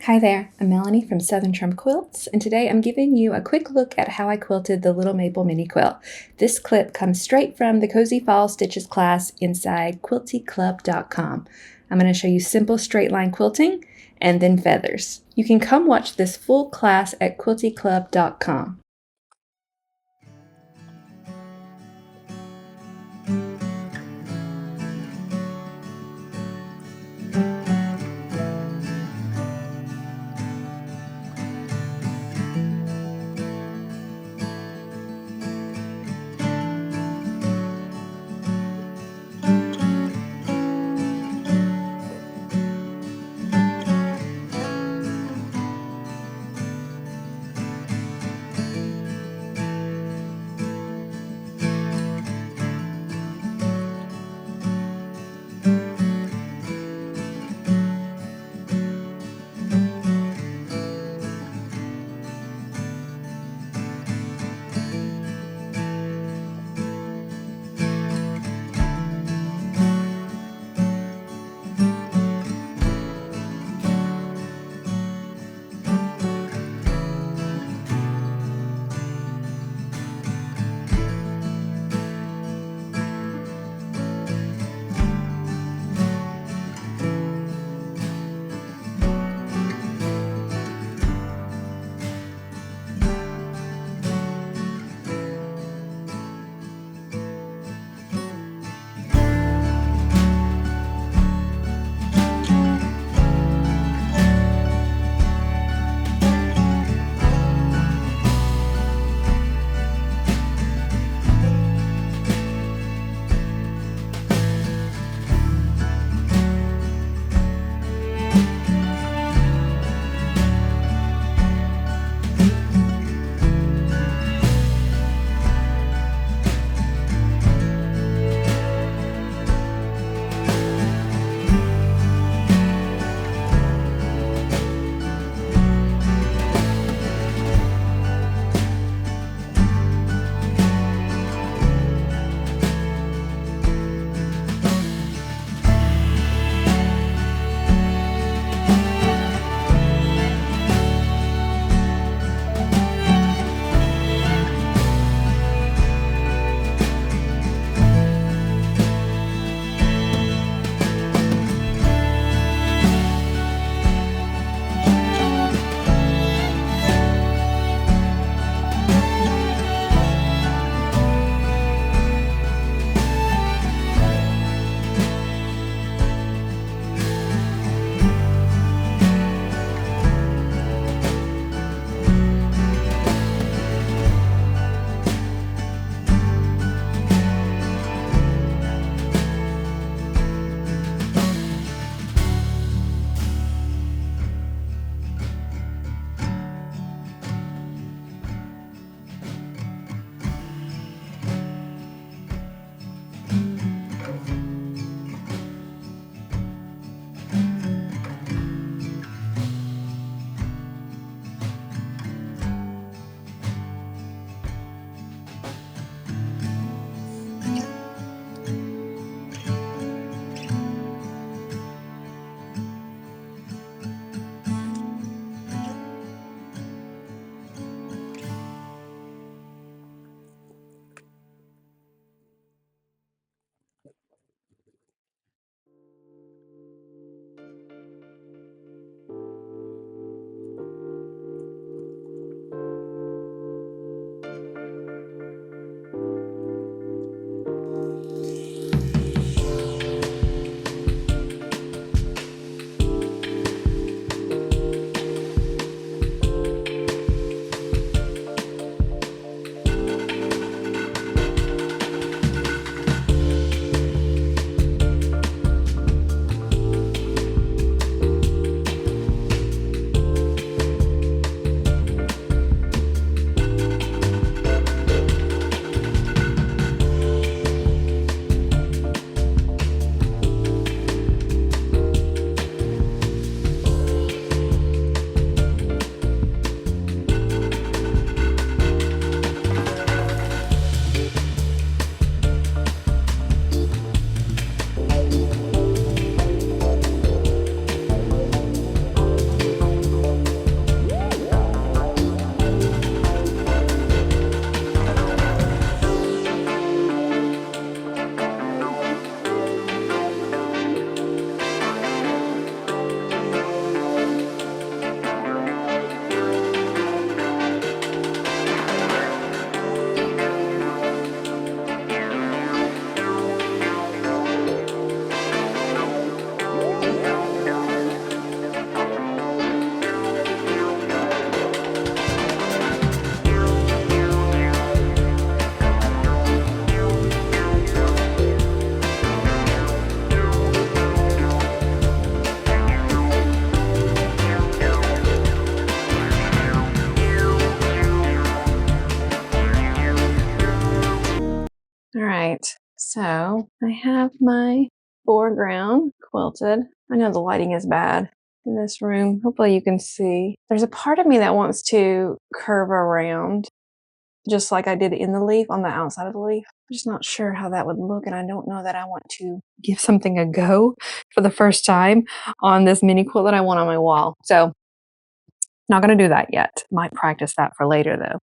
Hi there, I'm Melanie from Southern Trim Quilts, and today I'm giving you a quick look at how I quilted the Little Maple Mini Quilt. This clip comes straight from the Cozy Fall Stitches class inside quiltyclub.com. I'm going to show you simple straight line quilting and then feathers. You can come watch this full class at quiltyclub.com. So I have my foreground quilted. I know the lighting is bad in this room. Hopefully you can see. There's a part of me that wants to curve around just like I did in the leaf on the outside of the leaf. I'm just not sure how that would look, and I don't know that I want to give something a go for the first time on this mini quilt that I want on my wall. So not going to do that yet. Might practice that for later though.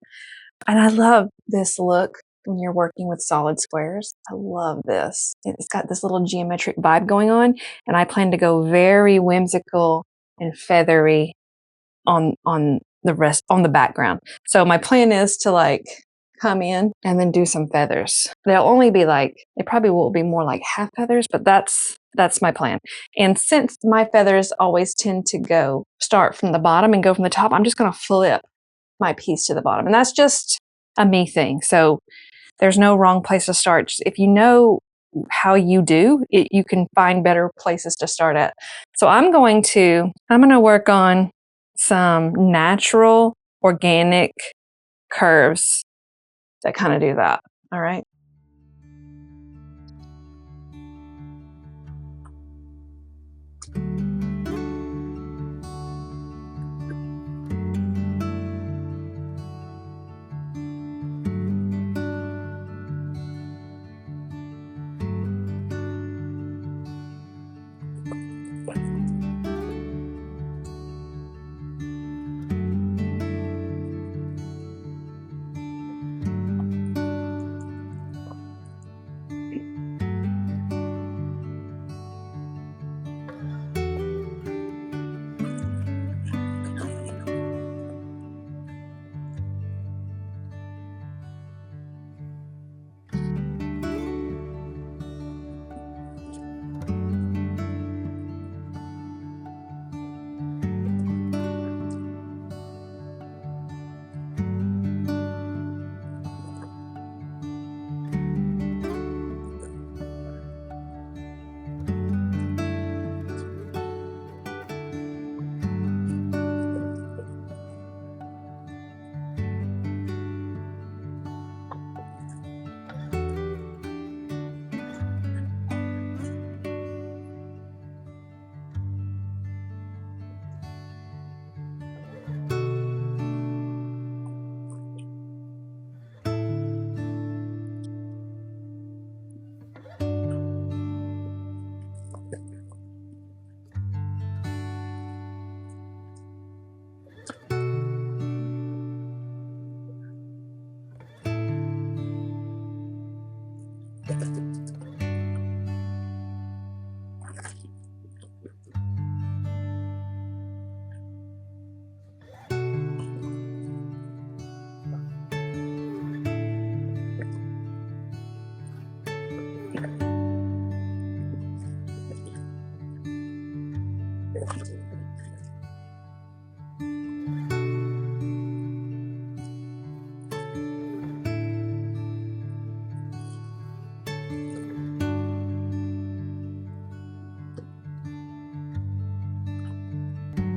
And I love this look when you're working with solid squares. I love this. It's got this little geometric vibe going on, and I plan to go very whimsical and feathery on the background. So my plan is to like come in and then do some feathers. They'll only be like, they probably will be more like half feathers, but that's my plan. And since my feathers always tend to start from the bottom and go from the top, I'm just going to flip my piece to the bottom. And that's just a me thing. So there's no wrong place to start. Just if you know how you do it, you can find better places to start at. So I'm going to work on some natural organic curves that kind of do that. All right.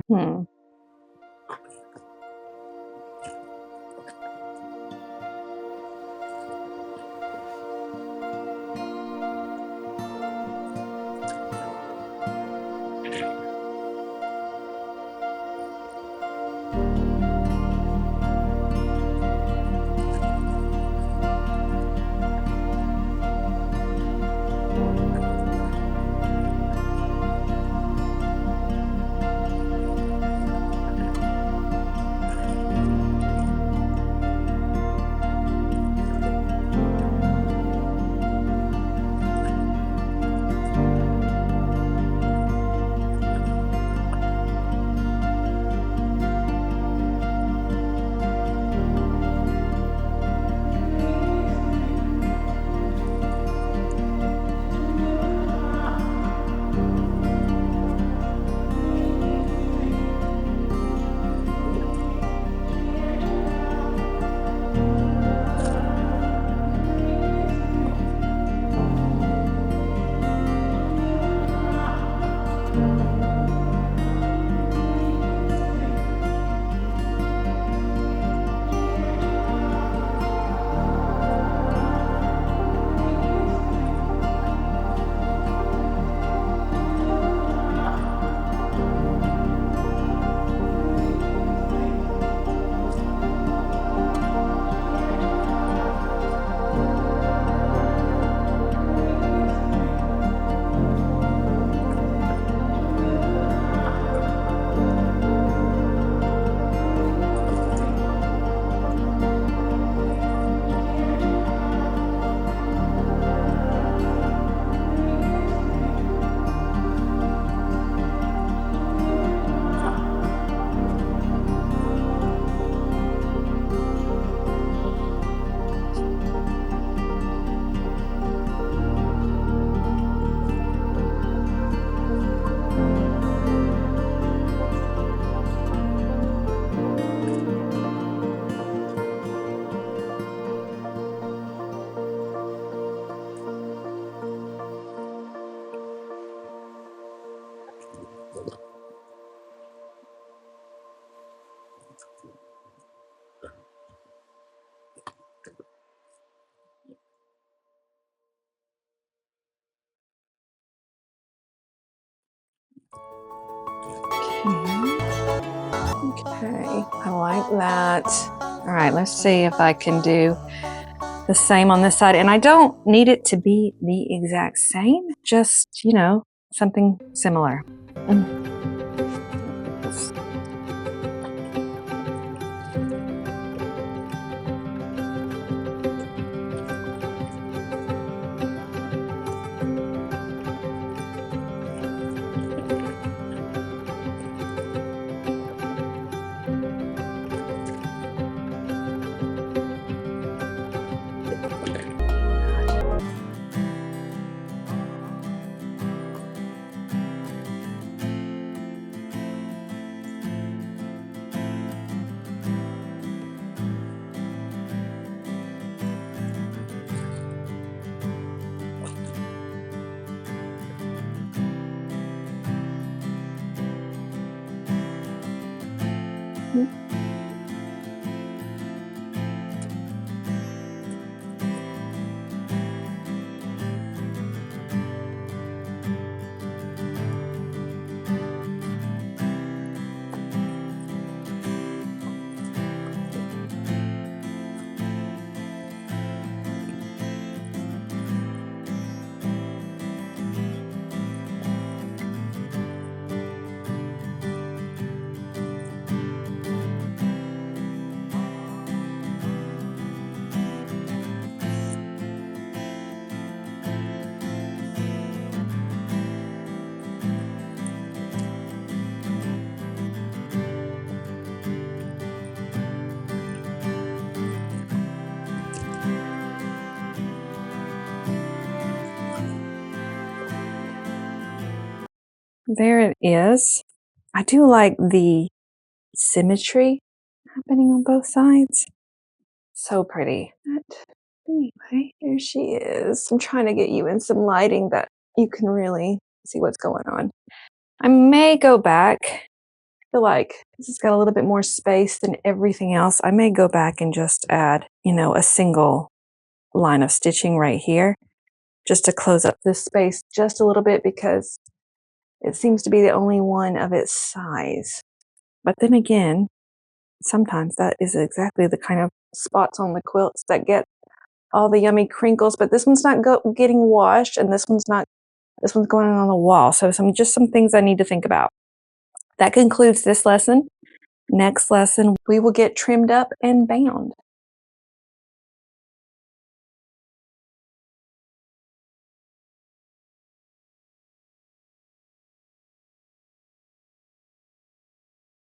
Hmm. Okay, I like that. All right, let's see if I can do the same on this side. And I don't need it to be the exact same, just, you know, something similar. There it is. I do like the symmetry happening on both sides. So pretty. But anyway, there she is. I'm trying to get you in some lighting that you can really see what's going on. I may go back. I feel like this has got a little bit more space than everything else. I may go back and just add, you know, a single line of stitching right here just to close up this space just a little bit because it seems to be the only one of its size. But then again, sometimes that is exactly the kind of spots on the quilts that get all the yummy crinkles, but this one's not getting washed and this one's going on the wall. So just some things I need to think about. That concludes this lesson. Next lesson, we will get trimmed up and bound.